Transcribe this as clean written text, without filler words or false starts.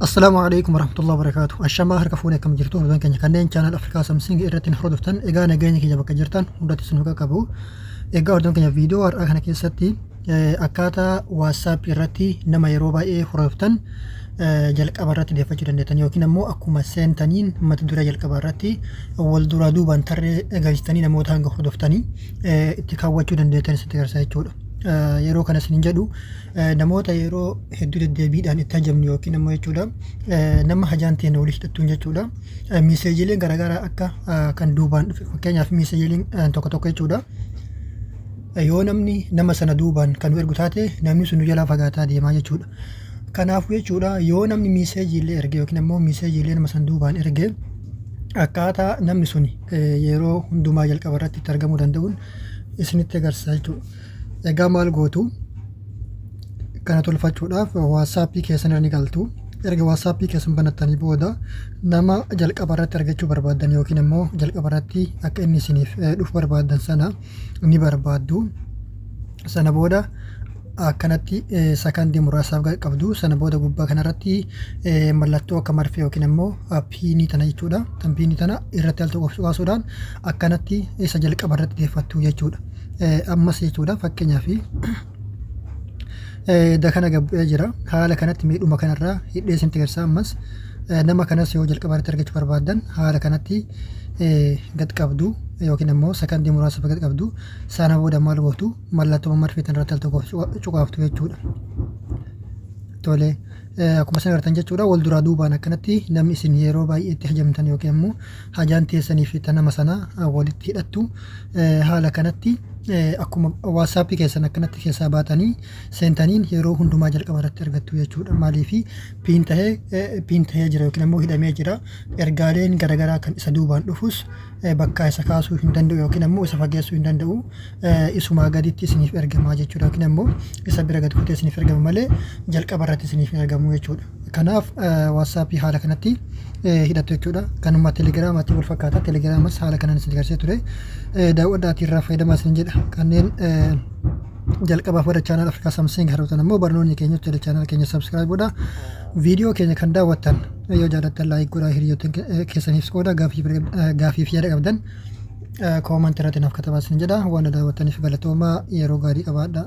السلام عليكم ورحمة الله وبركاته. الشما هرك فوني كم جرتو بدن كني كنين channel أفريقيا سامسونج إيرتين خردفتن إجا نجاني كي جبك جرتن ودات سنوكا كابو إجا أردن كني فيديو أر أخنا كيستي أكاتا واتساب إيرتي نما يروبا إيه خردفتن جلك أبارات دي فجر النتن يوكينا مو أكو مسين تانين ما تدور جلك أباراتي أول دورا دوبان تر إجاجتاني نمو تانغ خردفتني اتكاوتشو دن ديتن ستكرساي تشولو yeroo kana sin jedhu namoota yeroo hedduu deddeebiidhaan itti hajamnu yookiin ammoo jechuudha nama hajaan ta'e walitti hidhattuun jechuudha miiseejileen garaagaraa akka kan duubaan fakkeenyaaf miiseejileen tokko tokko jechuudha yoo namni nama sana duubaan kan nu ergu taate namni sun nu jalaa fagaataa deemaa jechuudha kanaafuu jechuudha yoo namni miiseejilee erge yookiin ammoo miiseejilee nama sana duubaan erge akkaataa namni sun yeroo hundumaa jalqaba irratti itti argamuu danda'uun isinitti agarsiisa jechuudha. Egaa maal gootu kana tolfachuudhaaf WhatsApp keessan ni galtu erga WhatsApp keessan banattanii booda nama jalqaba irratti argachuu barbaadan yookiin immoo jalqaba irratti akka inni isiniif dhufu barbaadan sana ni barbaaddu sana booda akkanatti sakandii muraasaaf qabdu sana booda gubbaa kanarratti mallattoo akka marfee yookiin immoo piinii tana jechuudha tan piinii tana irratti al tokko qaasuudhaan akkanatti isa jalqaba irratti deeffattu jechuudha. Ammas jechuudha fakkeenyaaf dakana gabbee jira haala kanatti miidhuma kanarraa hidhee isin agarsiisa ammas nama kanas yoo jalqaba irratti argachuu barbaadan haala kanatti gad qabdu yookiin immoo sakandii muraasa gad qabdu sana booda maal gootu mallattoo marfee tanarratti al tokko cuqaaftu jechuudha. Tole akkuma isin agartan jechuudha wal duraa duubaan akkanatti namni isin yeroo baay'ee itti hajamtan yookiin immoo hajaan teessanii fi nama sana walitti hidhattu haala kanatti akkuma WhatsApp keessan akkanatti keessaa baatanii seentaniin yeroo hundumaa jalqaba irratti argattu jechuudha. Maaliif piin tahee jira yookiin immoo hidhamee jira ergaaleen garaagaraa kan isa duubaan dhufus bakka isa kaasuu hin danda'u yookiin immoo isa fageessuu hin danda'u isumaa gaditti isiniif ergamaa jechuudha yookiin immoo isa bira gad kutee isiniif ergama malee jalqaba irratti isiniif ergamu jechuudha. Kanaaf WhatsApp haala kanatti hidhattu jechuudha. Kanuma Telegiraamaatti wal fakkaata. Telegiraamas haala kanaan isin agarsiisee ture. Daawwadhaatii irraa fayyadamaa isin jedha. Kanneen jalqabaaf wada chaanal Afrikaa Samsung harootan immoo barnoonni keenya tele chaanal keenya subscribe godha. Viidiyoo keenya kan daawwattan yoo jaallattan laayik godhaa hiriyoota keessaniif qooda gaafii fi yaada qabdan koomantii irratti naaf katabaa isin jedha. Waan daawwattaniif galatoomaa yeroo gaarii qabaadha.